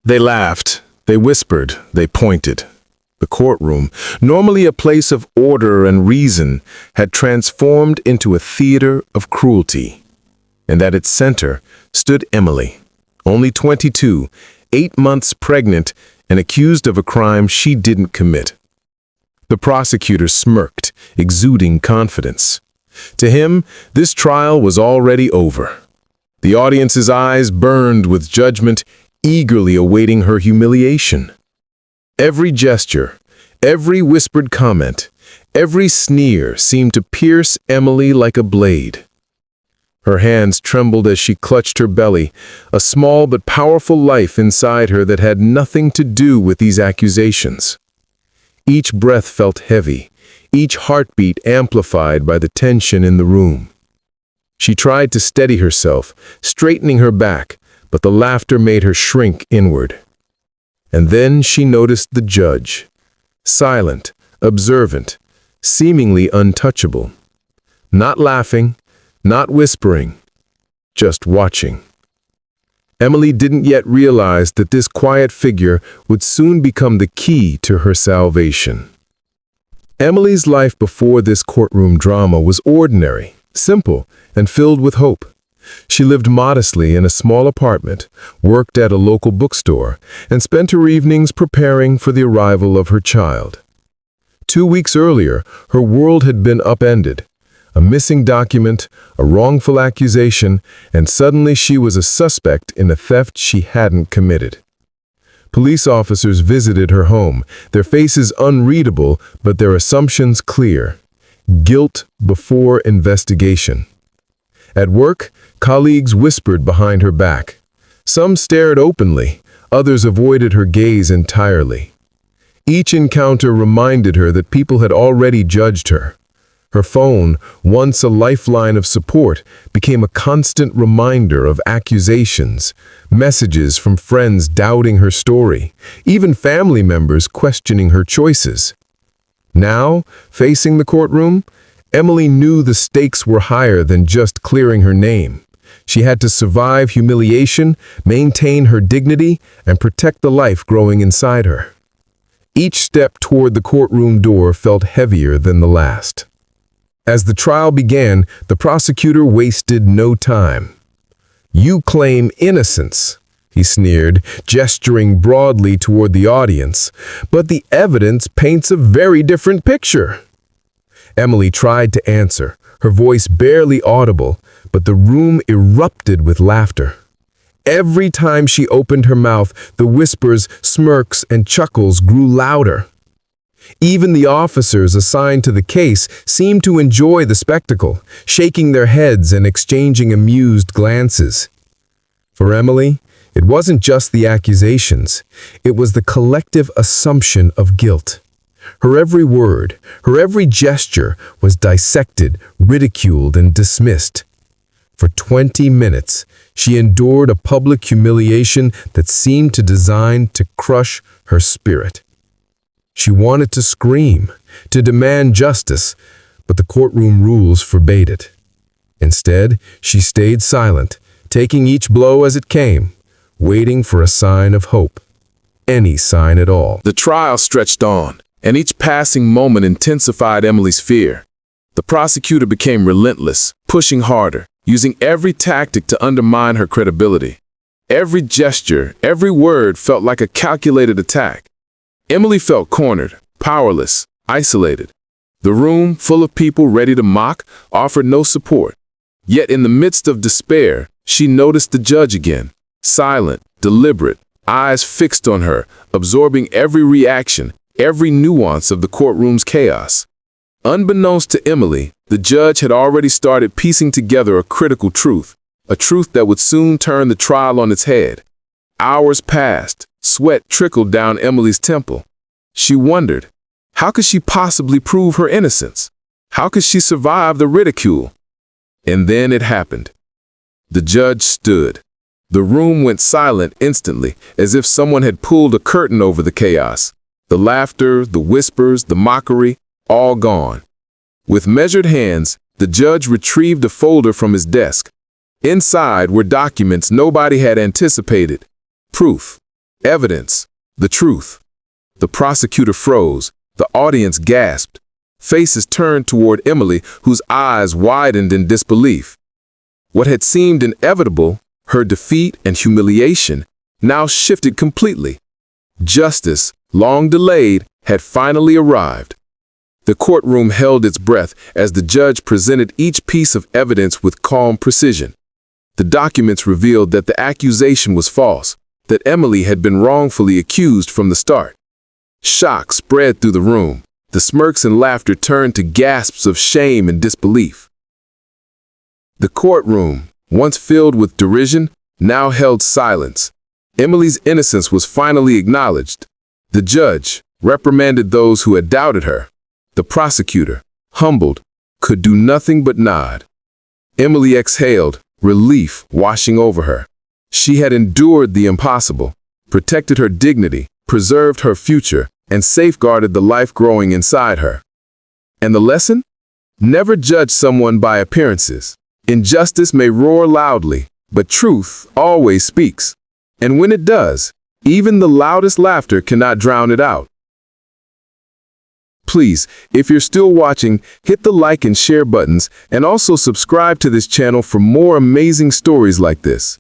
They laughed, they whispered, they pointed. The courtroom, normally a place of order and reason, had transformed into a theater of cruelty. And at its center stood Emily, only 22, 8 months pregnant, and accused of a crime she didn't commit. The prosecutor smirked, exuding confidence. To him, this trial was already over. The audience's eyes burned with judgment, eagerly awaiting her humiliation. Every gesture, every whispered comment, every sneer seemed to pierce Emily like a blade. Her hands trembled as she clutched her belly, a small but powerful life inside her that had nothing to do with these accusations. Each breath felt heavy, each heartbeat amplified by the tension in the room. She tried to steady herself, straightening her back, but the laughter made her shrink inward. And then she noticed the judge, silent, observant, seemingly untouchable. Not laughing, not whispering, just watching. Emily didn't yet realize that this quiet figure would soon become the key to her salvation. Emily's life before this courtroom drama was ordinary, simple, and filled with hope. She lived modestly in a small apartment, worked at a local bookstore, and spent her evenings preparing for the arrival of her child. 2 weeks earlier, her world had been upended. A missing document, a wrongful accusation, and suddenly she was a suspect in a theft she hadn't committed. Police officers visited her home, their faces unreadable, but their assumptions clear. Guilt before investigation. At work, colleagues whispered behind her back. Some stared openly, others avoided her gaze entirely. Each encounter reminded her that people had already judged her. Her phone, once a lifeline of support, became a constant reminder of accusations, messages from friends doubting her story, even family members questioning her choices. Now, facing the courtroom, Emily knew the stakes were higher than just clearing her name. She had to survive humiliation, maintain her dignity, and protect the life growing inside her. Each step toward the courtroom door felt heavier than the last. As the trial began, the prosecutor wasted no time. "You claim innocence," he sneered, gesturing broadly toward the audience, "but the evidence paints a very different picture." Emily tried to answer, her voice barely audible, but the room erupted with laughter. Every time she opened her mouth, the whispers, smirks, and chuckles grew louder. Even the officers assigned to the case seemed to enjoy the spectacle, shaking their heads and exchanging amused glances. For Emily, it wasn't just the accusations, it was the collective assumption of guilt. Her every word, her every gesture was dissected, ridiculed, and dismissed. For 20 minutes, she endured a public humiliation that seemed designed to crush her spirit. She wanted to scream, to demand justice, but the courtroom rules forbade it. Instead, she stayed silent, taking each blow as it came, waiting for a sign of hope. Any sign at all. The trial stretched on, and each passing moment intensified Emily's fear. The prosecutor became relentless, pushing harder, using every tactic to undermine her credibility. Every gesture, every word felt like a calculated attack. Emily felt cornered, powerless, isolated. The room, full of people ready to mock, offered no support. Yet in the midst of despair, she noticed the judge again, silent, deliberate, eyes fixed on her, absorbing every reaction, every nuance of the courtroom's chaos. Unbeknownst to Emily, the judge had already started piecing together a critical truth, a truth that would soon turn the trial on its head. Hours passed, sweat trickled down Emily's temple. She wondered, how could she possibly prove her innocence? How could she survive the ridicule? And then it happened. The judge stood. The room went silent instantly, as if someone had pulled a curtain over the chaos. The laughter, the whispers, the mockery, all gone. With measured hands, the judge retrieved a folder from his desk. Inside were documents nobody had anticipated. Proof. Evidence. The truth. The prosecutor froze. The audience gasped. Faces turned toward Emily, whose eyes widened in disbelief. What had seemed inevitable, her defeat and humiliation, now shifted completely. Justice, long delayed, had finally arrived. The courtroom held its breath as the judge presented each piece of evidence with calm precision. The documents revealed that the accusation was false, that Emily had been wrongfully accused from the start. Shock spread through the room. The smirks and laughter turned to gasps of shame and disbelief. The courtroom, once filled with derision, now held silence. Emily's innocence was finally acknowledged. The judge reprimanded those who had doubted her. The prosecutor, humbled, could do nothing but nod. Emily exhaled, relief washing over her. She had endured the impossible, protected her dignity, preserved her future, and safeguarded the life growing inside her. And the lesson? Never judge someone by appearances. Injustice may roar loudly, but truth always speaks. And when it does, even the loudest laughter cannot drown it out. Please, if you're still watching, hit the like and share buttons, and also subscribe to this channel for more amazing stories like this.